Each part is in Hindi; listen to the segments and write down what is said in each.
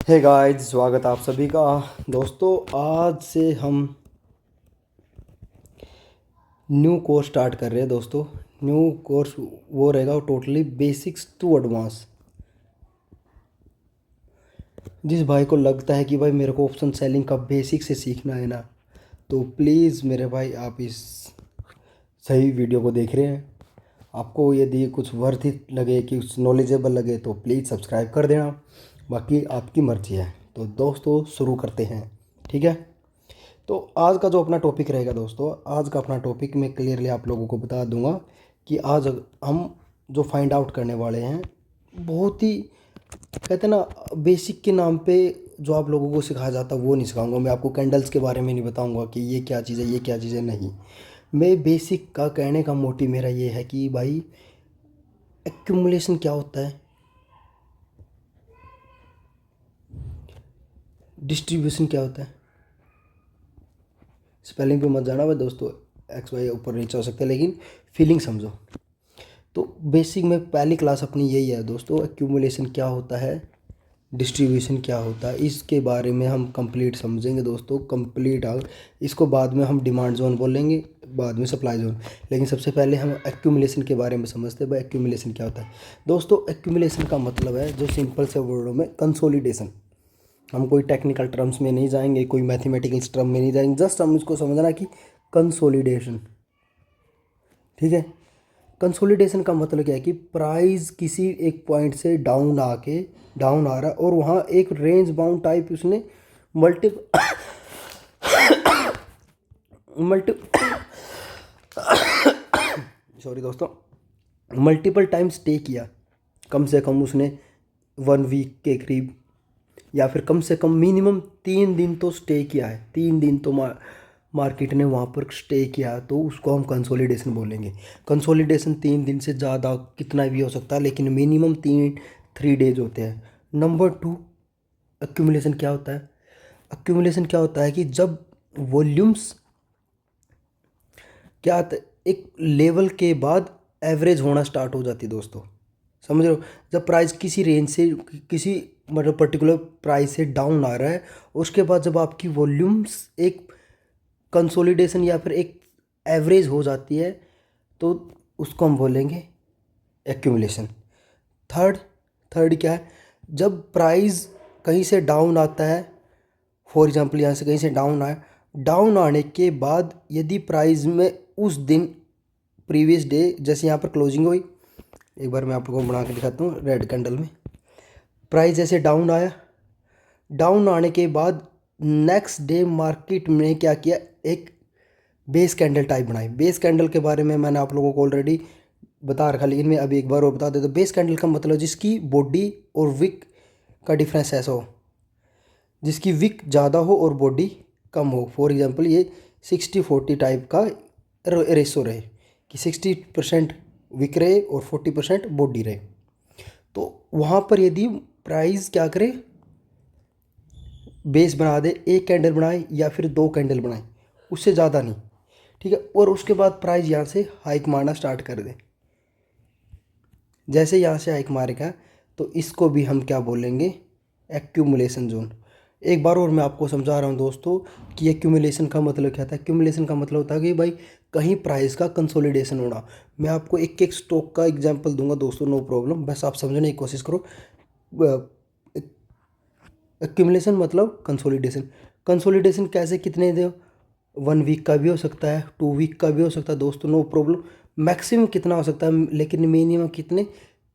हे गाइस, स्वागत आप सभी का। दोस्तों, आज से हम न्यू कोर्स स्टार्ट कर रहे हैं। दोस्तों, न्यू कोर्स वो रहेगा टोटली बेसिक्स टू एडवांस। जिस भाई को लगता है कि भाई मेरे को ऑप्शन सेलिंग का बेसिक से सीखना है ना, तो प्लीज़ मेरे भाई आप इस सही वीडियो को देख रहे हैं। आपको यदि कुछ वर्थ इट लगे कि कुछ नॉलेजेबल लगे तो प्लीज़ सब्सक्राइब कर देना, बाकी आपकी मर्ज़ी है। तो दोस्तों शुरू करते हैं, ठीक है। तो आज का जो अपना टॉपिक रहेगा दोस्तों, आज का अपना टॉपिक मैं क्लियरली आप लोगों को बता दूंगा कि आज हम जो फाइंड आउट करने वाले हैं, बहुत ही कहते हैं ना बेसिक के नाम पे जो आप लोगों को सिखाया जाता है वो नहीं सिखाऊंगा। मैं आपको कैंडल्स के बारे में नहीं बताऊंगा कि ये क्या चीज़ है, ये क्या चीज़ है, नहीं। मैं बेसिक का कहने का मोटिव मेरा ये है कि भाई एक्यूमुलेशन क्या होता है, डिस्ट्रीब्यूशन क्या होता है। स्पेलिंग पे मत जाना भाई दोस्तों, एक्स वाई ऊपर नीचे हो सकता है, लेकिन फीलिंग समझो। तो बेसिक में पहली क्लास अपनी यही है दोस्तों, एक्यूमुलेशन क्या होता है, डिस्ट्रीब्यूशन क्या होता है, इसके बारे में हम कंप्लीट समझेंगे दोस्तों। कंप्लीट इसको बाद में हम डिमांड जोन बोलेंगे, बाद में सप्लाई जोन। लेकिन सबसे पहले हम एक्यूमुलेशन के बारे में समझते हैं। भाई एक्यूमुलेशन क्या होता है दोस्तों? एक्यूमुलेशन का मतलब है, जो सिंपल से वर्डों में, कंसोलिडेशन। हम कोई टेक्निकल टर्म्स में नहीं जाएंगे, कोई मैथमेटिकल टर्म में नहीं जाएंगे, जस्ट हम इसको समझना कि कंसोलिडेशन, ठीक है। कंसोलिडेशन का मतलब क्या है कि प्राइस किसी एक पॉइंट से डाउन आ रहा है और वहाँ एक रेंज बाउंड टाइप उसने मल्टी मल्टी सॉरी दोस्तों, मल्टीपल टाइम स्टे किया। कम से कम उसने 1 वीक के करीब, या फिर कम से कम मिनिमम 3 दिन तो स्टे किया है। 3 दिन तो मार्केट ने वहाँ पर स्टे किया, तो उसको हम कंसोलिडेशन बोलेंगे। कंसोलिडेशन 3 दिन से ज़्यादा कितना भी हो सकता है, लेकिन मिनिमम 3 डेज होते हैं। नंबर 2, एक्यूमुलेशन क्या होता है? एक्यूमुलेशन क्या होता है कि जब वॉल्यूम्स क्या आता है, एक लेवल के बाद एवरेज होना स्टार्ट हो जाती है दोस्तों, समझ रहे हो। जब प्राइस किसी रेंज से, किसी मतलब पर्टिकुलर प्राइस से डाउन आ रहा है, उसके बाद जब आपकी वॉल्यूम्स एक कंसोलिडेशन या फिर एक एवरेज हो जाती है, तो उसको हम बोलेंगे एक्यूमुलेशन। थर्ड थर्ड क्या है? जब प्राइस कहीं से डाउन आता है, फॉर एग्जांपल यहाँ से कहीं से डाउन आया, डाउन आने के बाद यदि प्राइस में उस दिन प्रीवियस डे, जैसे यहाँ पर क्लोजिंग हुई, एक बार मैं आपको बना के दिखाता हूँ रेड कैंडल में। प्राइस जैसे डाउन आया, डाउन आने के बाद नेक्स्ट डे मार्केट में क्या किया, एक बेस कैंडल टाइप बनाई। बेस कैंडल के बारे में मैंने आप लोगों को ऑलरेडी बता रखा, लेकिन मैं अभी एक बार और बता देता हूँ। बेस कैंडल का मतलब जिसकी बॉडी और विक का डिफरेंस ऐसा हो, जिसकी विक ज़्यादा हो और बॉडी कम हो। फॉर एग्जांपल ये 60-40 टाइप का रेशो रहे, कि 60% विक रहे और 40% बॉडी रहे। तो वहाँ पर यदि प्राइस क्या करे, बेस बना दे, एक कैंडल बनाए या फिर 2 कैंडल बनाए, उससे ज़्यादा नहीं, ठीक है। और उसके बाद प्राइस यहाँ से हाइक मारना स्टार्ट कर दे। जैसे यहाँ से हाइक मारेगा, तो इसको भी हम क्या बोलेंगे, एक्यूमुलेशन जोन। एक बार और मैं आपको समझा रहा हूँ दोस्तों कि एक्यूमुलेशन का मतलब क्या था। एक्यूमुलेशन का मतलब होता है कि भाई कहीं प्राइस का कंसोलिडेशन होना। मैं आपको एक एक स्टॉक का एग्जांपल दूंगा दोस्तों, नो प्रॉब्लम, बस आप समझने की कोशिश करो। एक्यूमुलेशन मतलब कंसोलिडेशन। कंसोलिडेशन कैसे, कितने दे, 1 वीक का भी हो सकता है, 2 वीक का भी हो सकता है दोस्तों, नो प्रॉब्लम। मैक्सिमम कितना हो सकता है, लेकिन मिनिमम कितने,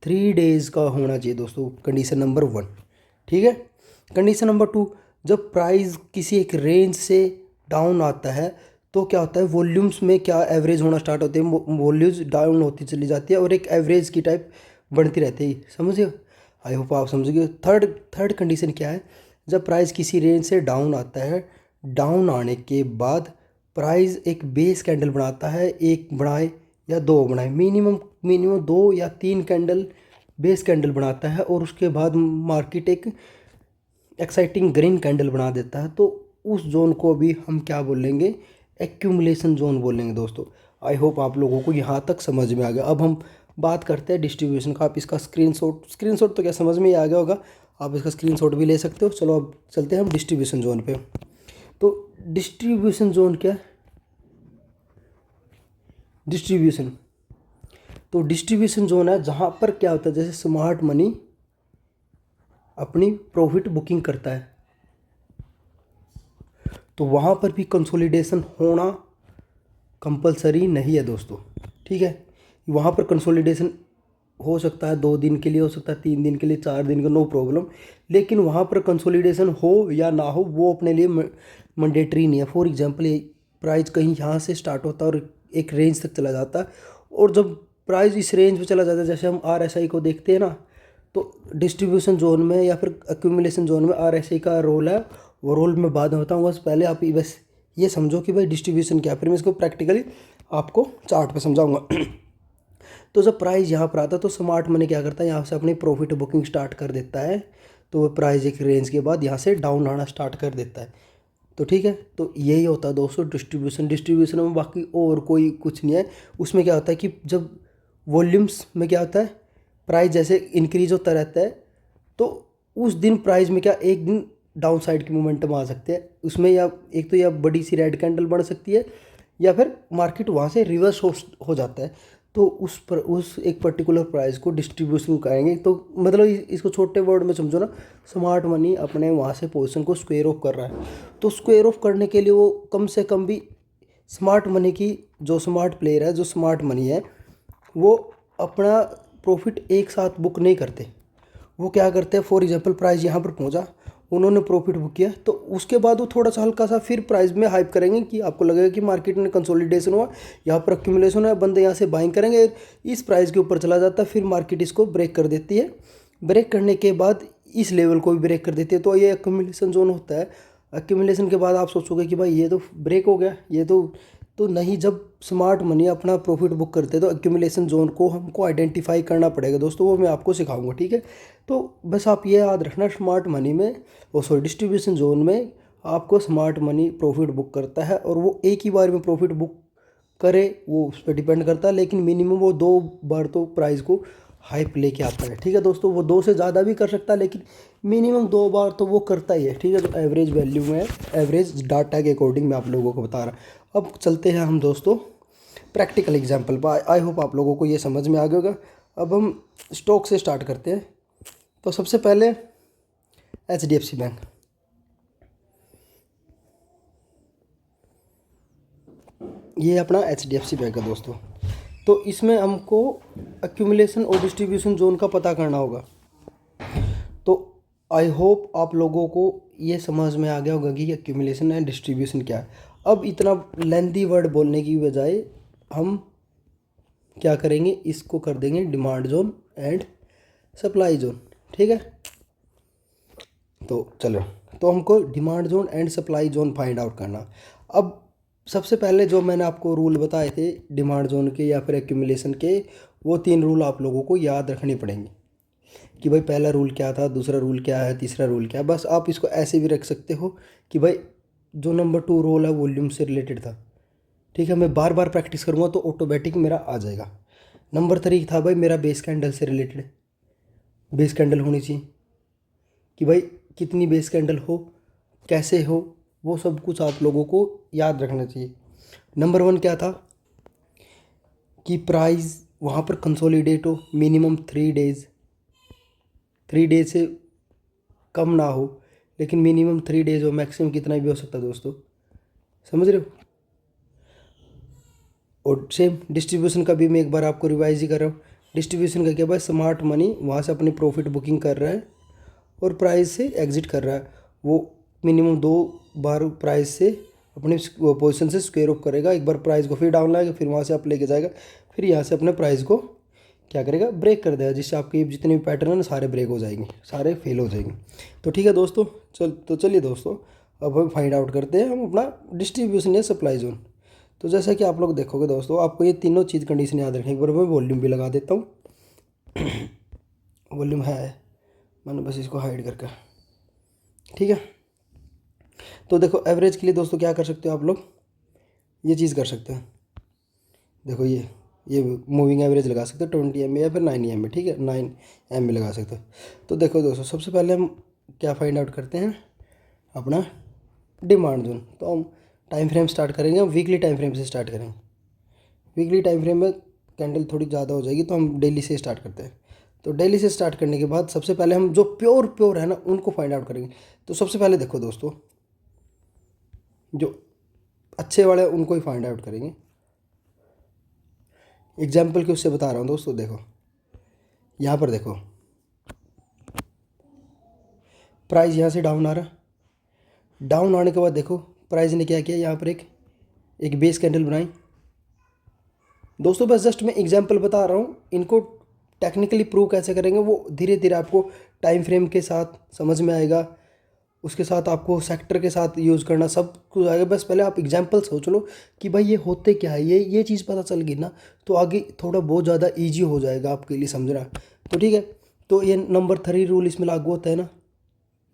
3 डेज का होना चाहिए दोस्तों। कंडीशन नंबर 1, ठीक है। कंडीशन नंबर 2, जब प्राइस किसी एक रेंज से डाउन आता है, तो क्या होता है, वॉल्यूम्स में क्या एवरेज होना स्टार्ट होते हैं, वॉल्यूम्स डाउन होती चली जाती है और एक एवरेज की टाइप बढ़ती रहती है, समझिए। आई होप आप समझिए। थर्ड थर्ड कंडीशन क्या है, जब प्राइस किसी रेंज से डाउन आता है, डाउन आने के बाद प्राइस एक बेस कैंडल बनाता है, एक बनाए या 2 बनाए, मिनिमम मिनिमम 2 या 3 कैंडल बेस कैंडल बनाता है, और उसके बाद मार्केट एक एक्साइटिंग ग्रीन कैंडल बना देता है, तो उस जोन को भी हम क्या बोलेंगे, एक्यूमुलेशन जोन बोलेंगे दोस्तों। आई होप आप लोगों को यहाँ तक समझ में आ गया। अब हम बात करते हैं डिस्ट्रीब्यूशन का। आप इसका स्क्रीनशॉट तो क्या समझ में ही आ गया होगा। आप इसका स्क्रीनशॉट भी ले सकते हो। चलो अब चलते हैं हम डिस्ट्रीब्यूशन जोन पे। तो डिस्ट्रीब्यूशन जोन क्या है? डिस्ट्रीब्यूशन, तो डिस्ट्रीब्यूशन जोन है जहाँ पर क्या होता है, जैसे स्मार्ट मनी अपनी प्रॉफिट बुकिंग करता है तो वहाँ पर भी कंसोलिडेशन होना कंपलसरी नहीं है दोस्तों, ठीक है। वहाँ पर कंसोलिडेशन हो सकता है 2 दिन के लिए, हो सकता है 3 दिन के लिए, 4 दिन का, नो प्रॉब्लम। लेकिन वहाँ पर कंसोलिडेशन हो या ना हो वो अपने लिए मैंडेटरी नहीं है। फॉर एग्जांपल ये प्राइस कहीं यहाँ से स्टार्ट होता है और एक रेंज तक चला जाता है, और जब प्राइस इस रेंज पे चला जाता है, जैसे हम RSI को देखते हैं ना, तो डिस्ट्रीब्यूशन जोन में या फिर एक्यूमुलेशन जोन में RSI का रोल है। वो रोल मैं बाद में बताऊँगा, बस पहले आप बस ये समझो कि भाई डिस्ट्रीब्यूशन क्या है, फिर मैं इसको प्रैक्टिकली आपको चार्ट पे समझाऊंगा। तो जब प्राइस यहाँ पर आता है तो स्मार्ट मनी क्या करता है, यहाँ से अपनी प्रॉफिट बुकिंग स्टार्ट कर देता है। तो वो प्राइस एक रेंज के बाद यहाँ से डाउन आना स्टार्ट कर देता है। तो ठीक है, तो यही होता है दोस्तों डिस्ट्रीब्यूशन में, बाकी और कोई कुछ नहीं है। उसमें क्या होता है कि जब वॉल्यूम्स में क्या होता है, प्राइस जैसे इंक्रीज होता रहता है तो उस दिन प्राइस में क्या एक दिन डाउन साइड की मोमेंटम आ सकते हैं उसमें, या एक तो या बड़ी सी रेड कैंडल बन सकती है या फिर मार्केट वहाँ से रिवर्स हो जाता है। तो उस एक पर्टिकुलर प्राइस को डिस्ट्रीब्यूशन करेंगे। तो मतलब इसको छोटे वर्ड में समझो ना, स्मार्ट मनी अपने वहाँ से पोजीशन को स्क्वेयर ऑफ कर रहा है। तो स्क्वेयर ऑफ करने के लिए वो कम से कम भी स्मार्ट मनी की जो स्मार्ट प्लेयर है, जो स्मार्ट मनी है, वो अपना प्रॉफिट एक साथ बुक नहीं करते। वो क्या करते हैं, फॉर एग्जांपल प्राइस यहाँ पर पहुँचा, उन्होंने प्रॉफिट बुक किया, तो उसके बाद वो थोड़ा सा हल्का सा फिर प्राइस में हाइप करेंगे कि आपको लगेगा कि मार्केट में कंसोलिडेशन हुआ, यहाँ पर एक्यूमुलेशन है, बंदे यहाँ से बाइंग करेंगे, इस प्राइस के ऊपर चला जाता है, फिर मार्केट इसको ब्रेक कर देती है। ब्रेक करने के बाद इस लेवल को भी ब्रेक कर देती है, तो ये एक्यूमुलेशन जोन होता है। एक्यूमुलेशन के बाद आप सोचोगे कि भाई ये तो ब्रेक हो गया, ये तो नहीं। जब स्मार्ट मनी अपना प्रॉफिट बुक करते हैं तो एक्यूमुलेशन जोन को हमको आइडेंटिफाई करना पड़ेगा दोस्तों, वो मैं आपको सिखाऊंगा, ठीक है। तो बस आप ये याद रखना, स्मार्ट मनी में डिस्ट्रीब्यूशन जोन में आपको स्मार्ट मनी प्रॉफिट बुक करता है, और वो एक ही बार में प्रॉफिट बुक करे वो उस पर डिपेंड करता है, लेकिन मिनिमम वो 2 बार तो प्राइस को हाइप लेके आता है, ठीक है दोस्तों। वो 2 से ज़्यादा भी कर सकता है, लेकिन मिनिमम 2 बार तो वो करता ही है, ठीक है। जो एवरेज वैल्यू में, एवरेज डाटा के अकॉर्डिंग मैं आप लोगों को बता रहा। अब चलते हैं हम दोस्तों प्रैक्टिकल एग्जाम्पल पर। आई होप आप लोगों को ये समझ में आ गया होगा। अब हम स्टॉक से स्टार्ट करते हैं। तो सबसे पहले HDFC बैंक, ये अपना HDFC बैंक है दोस्तों। तो इसमें हमको एक्यूमुलेशन और डिस्ट्रीब्यूशन जोन का पता करना होगा। तो आई होप आप लोगों को ये समझ में आ गया होगा कि एक्यूमुलेशन एंड डिस्ट्रीब्यूशन क्या है। अब इतना लेंथी वर्ड बोलने की बजाय हम क्या करेंगे, इसको कर देंगे demand zone and supply zone, ठीक है। तो चलो, तो हमको demand zone and supply zone find out करना। अब सबसे पहले जो मैंने आपको रूल बताए थे डिमांड जोन के या फिर एक्यूमुलेशन के, वो 3 रूल आप लोगों को याद रखने पड़ेंगे कि भाई पहला रूल क्या था, दूसरा रूल क्या है, तीसरा रूल क्या है। बस आप इसको ऐसे भी रख सकते हो कि भाई जो नंबर 2 रोल है वॉल्यूम से रिलेटेड था, ठीक है। मैं बार बार प्रैक्टिस करूँगा तो ऑटोमेटिक मेरा आ जाएगा। नंबर 3 था भाई मेरा बेस कैंडल से रिलेटेड, बेस कैंडल होनी चाहिए कि भाई कितनी बेस कैंडल हो, कैसे हो, वो सब कुछ आप लोगों को याद रखना चाहिए। नंबर 1 क्या था कि प्राइस वहाँ पर कंसोलिडेट हो मिनिमम 3 डेज से कम ना हो, लेकिन मिनिमम 3 डेज हो, मैक्सिमम कितना भी हो सकता है दोस्तों, समझ रहे हो। और सेम डिस्ट्रीब्यूशन का भी मैं एक बार आपको रिवाइज ही कर रहा हूँ। डिस्ट्रीब्यूशन का क्या भाई, स्मार्ट मनी वहाँ से अपनी प्रॉफिट बुकिंग कर रहा है और प्राइस से एग्जिट कर रहा है। वो मिनिमम 2 बार प्राइस से अपने पोजीशन से स्क्वेयर ऑफ करेगा, एक बार प्राइस को फिर डाउन लाएगा, फिर वहाँ से अप लेके जाएगा, फिर यहाँ से अपने प्राइस को क्या करेगा, ब्रेक कर देगा, जिससे आपके जितने भी पैटर्न हैं सारे ब्रेक हो जाएंगे, सारे फेल हो जाएंगे। तो ठीक है दोस्तों, चलिए दोस्तों, अब हम फाइंड आउट करते हैं हम अपना डिस्ट्रीब्यूशन या सप्लाई जोन। तो जैसा कि आप लोग देखोगे दोस्तों, आपको ये तीनों चीज़ कंडीशन याद रखनी। एक बार मैं वॉल्यूम भी लगा देता हूँ। वॉल्यूम है, मैंने बस इसको हाइड करके, ठीक है। तो देखो एवरेज के लिए दोस्तों क्या कर सकते हो आप लोग, ये चीज़ कर सकते हैं। देखो ये ये मूविंग एवरेज लगा सकते हो 20 MA या फिर 9 MA, ठीक है, 9 MA लगा सकते हो। तो देखो दोस्तों, सबसे पहले हम क्या फाइंड आउट करते हैं, अपना डिमांड जोन। तो हम टाइम फ्रेम स्टार्ट करेंगे, हम वीकली टाइम फ्रेम से स्टार्ट करेंगे। वीकली टाइम फ्रेम में कैंडल थोड़ी ज़्यादा हो जाएगी, तो हम डेली से स्टार्ट करते हैं। तो डेली से स्टार्ट करने के बाद सबसे पहले हम जो प्योर है ना उनको फाइंड आउट करेंगे। तो सबसे पहले देखो दोस्तों, जो अच्छे वाले उनको ही फाइंड आउट करेंगे। एग्जाम्पल के उससे बता रहा हूँ दोस्तों, देखो यहाँ पर देखो प्राइस यहाँ से डाउन आ रहा, डाउन आने के बाद देखो प्राइस ने क्या किया, यहाँ पर एक बेस कैंडल बनाई। दोस्तों बस जस्ट मैं एग्जांपल बता रहा हूँ, इनको टेक्निकली प्रूव कैसे करेंगे वो धीरे धीरे आपको टाइम फ्रेम के साथ समझ में आएगा, उसके साथ आपको सेक्टर के साथ यूज़ करना सब कुछ आएगा। बस पहले आप एग्जांपल सोच लो कि भाई ये होते क्या है, ये चीज़ पता चल गई ना, तो आगे थोड़ा बहुत ज़्यादा ईजी हो जाएगा आपके लिए समझना। तो ठीक है, तो ये नंबर 3 रूल इसमें लागू होता है ना।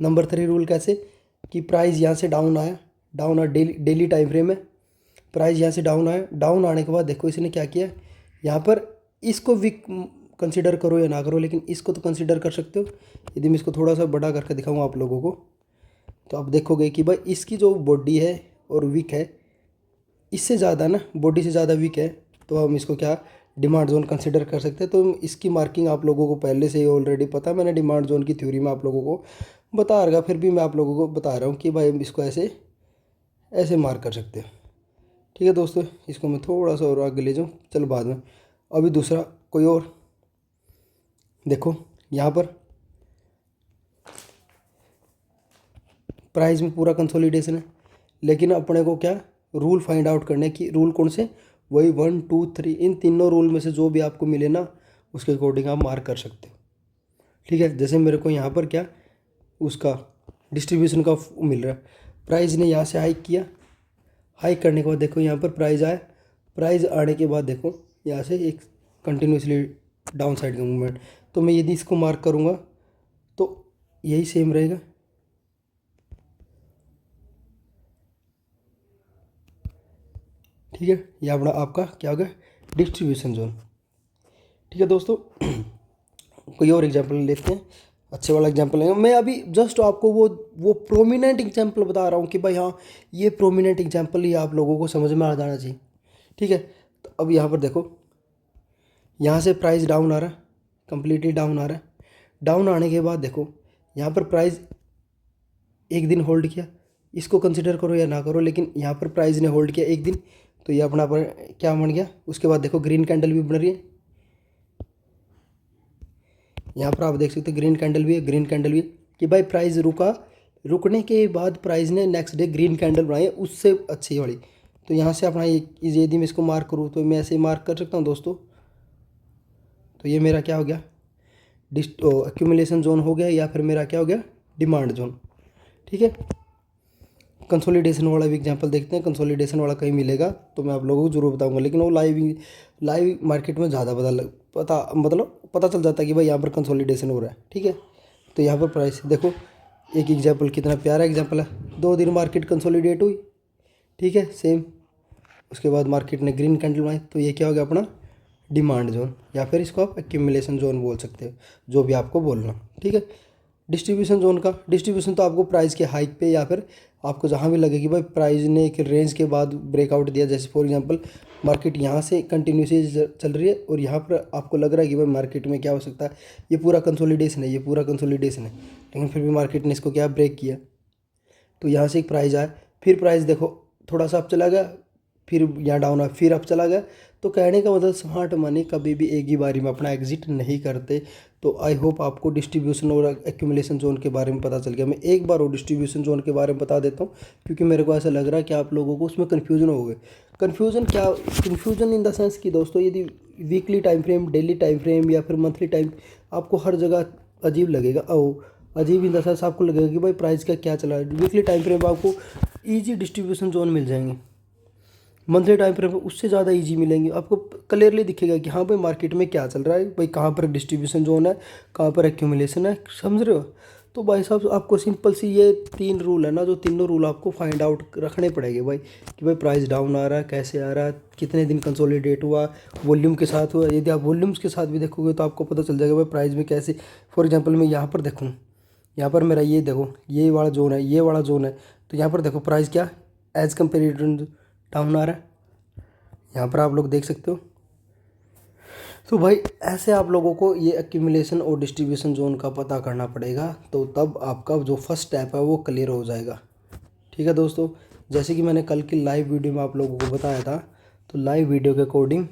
नंबर 3 रूल कैसे, कि प्राइस यहाँ से डाउन आया, डाउन आया, डेली टाइम फ्रेम में प्राइस यहाँ से डाउन आया, डाउन आने के बाद देखो इसने क्या किया, यहाँ पर इसको वीक कंसिडर करो या ना करो, लेकिन इसको तो कंसिडर कर सकते हो। यदि मैं इसको थोड़ा सा बड़ा करके दिखाऊँ आप लोगों को, तो आप देखोगे कि भाई इसकी जो बॉडी है और वीक है, इससे ज़्यादा ना बॉडी से ज़्यादा वीक है, तो हम इसको क्या डिमांड जोन कंसिडर कर सकते हैं। तो इसकी मार्किंग आप लोगों को पहले से ही ऑलरेडी पता, मैंने डिमांड जोन की थ्योरी में आप लोगों को बता रहा, फिर भी मैं आप लोगों को बता रहा हूँ कि भाई इसको ऐसे ऐसे मार्क कर सकते हैं। ठीक है दोस्तों, इसको मैं थोड़ा सा और आगे ले जाऊँ, चलो बाद में। अभी दूसरा कोई और देखो, यहाँ पर प्राइस में पूरा कंसोलिडेशन है, लेकिन अपने को क्या रूल फाइंड आउट करने की, रूल कौन से, वही 1 2 3, इन तीनों रूल में से जो भी आपको मिले ना उसके अकॉर्डिंग आप मार्क कर सकते हो। ठीक है, जैसे मेरे को यहाँ पर क्या उसका डिस्ट्रीब्यूशन का मिल रहा है, प्राइस ने यहाँ से हाइक किया, हाइक करने के बाद देखो यहाँ पर प्राइस आया, प्राइस आने के बाद देखो यहाँ से एक कंटिन्यूसली डाउन साइड का मूवमेंट। तो मैं यदि इसको मार्क करूँगा तो यही सेम रहेगा। ठीक है, ये अपना आपका क्या हो गया, डिस्ट्रीब्यूशन जोन। ठीक है दोस्तों, कोई और एग्जांपल लेते हैं, अच्छे वाला एग्जांपल लेंगे। मैं अभी जस्ट आपको वो प्रोमिनेंट एग्जांपल बता रहा हूँ कि भाई हाँ ये प्रोमिनेंट एग्जांपल ही आप लोगों को समझ में आ जाना चाहिए। ठीक है, तो अब यहाँ पर देखो, यहाँ से प्राइस डाउन आ रहा है, कम्प्लीटली डाउन आ रहा है। डाउन आने के बाद देखो यहाँ पर प्राइस एक दिन होल्ड किया, इसको कंसिडर करो या ना करो, लेकिन यहाँ पर प्राइस ने होल्ड किया एक दिन, तो ये अपना पर क्या बन गया। उसके बाद देखो ग्रीन कैंडल भी बन रही है, यहाँ पर आप देख सकते हैं ग्रीन कैंडल भी है, ग्रीन कैंडल भी है, कि भाई प्राइस रुका, रुकने के बाद प्राइस ने नेक्स्ट डे ग्रीन कैंडल बनाई है उससे अच्छी वाली। तो यहाँ से अपना यदि मैं इसको मार्क करूँ तो मैं ऐसे ही मार्क कर सकता हूँ दोस्तों। तो ये मेरा क्या हो गया, एक्यूमुलेशन जोन हो गया, या फिर मेरा क्या हो गया, डिमांड जोन। ठीक है, कंसोलिडेशन वाला भी एग्जांपल देखते हैं। कंसोलिडेशन वाला कहीं मिलेगा तो मैं आप लोगों को जरूर बताऊंगा, लेकिन वो लाइव मार्केट में ज़्यादा पता चल जाता है कि भाई यहाँ पर कंसोलिडेशन हो रहा है। ठीक है, तो यहाँ पर प्राइस देखो, एक एग्जांपल कितना प्यारा एग्जांपल है, 2 दिन मार्केट कंसोलिडेट हुई, ठीक है सेम, उसके बाद मार्केट ने ग्रीन कैंडल बनाई, तो ये क्या हो गया अपना डिमांड जोन, या फिर इसको आप एक्यूमुलेशन जोन बोल सकते हो, जो भी आपको बोलना। ठीक है, डिस्ट्रीब्यूशन जोन का डिस्ट्रीब्यूशन तो आपको प्राइस के हाइक पे या फिर आपको जहाँ भी लगे कि भाई प्राइस ने एक रेंज के बाद ब्रेकआउट दिया, जैसे फॉर एग्जांपल मार्केट यहाँ से कंटिन्यूसली चल रही है और यहाँ पर आपको लग रहा है कि भाई मार्केट में क्या हो सकता है, ये पूरा कंसोलिडेशन है, ये पूरा कंसोलिडेशन है, लेकिन फिर भी मार्केट ने इसको क्या ब्रेक किया, तो यहाँ से एक प्राइस आया, फिर प्राइस देखो थोड़ा सा अप चला गया, फिर यहाँ डाउन आया, फिर अप चला गया। तो कहने का मतलब स्मार्ट मनी कभी भी एक ही बारी में अपना एग्जिट नहीं करते। तो आई होप आपको डिस्ट्रीब्यूशन और एक्यूमुलेशन जोन के बारे में पता चल गया। मैं एक बार और डिस्ट्रीब्यूशन जोन के बारे में बता देता हूँ, क्योंकि मेरे को ऐसा लग रहा है कि आप लोगों को उसमें कन्फ्यूजन हो गए। कन्फ्यूजन इन द सेंस कि दोस्तों यदि weekly time frame, daily time frame या फिर मंथली टाइम, आपको हर जगह अजीब लगेगा, अजीब इन द सेंस आपको लगेगा कि भाई प्राइस का क्या चला है। वीकली टाइम फ्रेम में आपको ईजी डिस्ट्रीब्यूशन जोन मिल जाएंगे, मंथली टाइम फ्रेम उससे ज़्यादा इजी मिलेंगे, आपको क्लियरली दिखेगा कि हाँ भाई मार्केट में क्या चल रहा है, भाई कहाँ पर डिस्ट्रीब्यूशन जोन है, कहाँ पर एक्यूमुलेशन है, समझ रहे हो। तो भाई साहब आपको सिंपल सी ये 3 रूल है ना, जो तीनों रूल आपको फाइंड आउट रखने पड़ेंगे भाई, कि भाई प्राइस डाउन आ रहा है, कैसे आ रहा है, कितने दिन कंसोलिडेट हुआ, वॉल्यूम के साथ हुआ। यदि आप वॉल्यूम्स के साथ भी देखोगे तो आपको पता चल जाएगा भाई प्राइस में कैसे। फॉर एग्जांपल मैं यहाँ पर देखूँ, यहाँ पर मेरा ये देखो, ये वाला जोन है, ये वाला जोन है, तो यहाँ पर देखो प्राइस क्या एज कम्पेरिजन डाउन आ रहा है, यहाँ पर आप लोग देख सकते हो। तो भाई ऐसे आप लोगों को ये एक्यूमुलेशन और डिस्ट्रीब्यूशन जोन का पता करना पड़ेगा, तो तब आपका जो फर्स्ट स्टेप है वो क्लियर हो जाएगा। ठीक है दोस्तों, जैसे कि मैंने कल की लाइव वीडियो में आप लोगों को बताया था, तो लाइव वीडियो के अकॉर्डिंग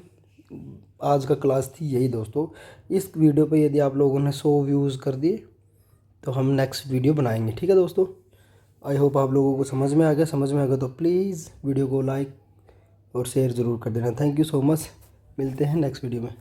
आज का क्लास थी यही दोस्तों। इस वीडियो पे यदि आप लोगों ने 100 व्यूज़ कर दिए तो हम नेक्स्ट वीडियो बनाएंगे। ठीक है दोस्तों, आई होप आप लोगों को समझ में आ गया। समझ में आ गया तो प्लीज़ वीडियो को लाइक और शेयर ज़रूर कर देना। थैंक यू सो मच, मिलते हैं नेक्स्ट वीडियो में।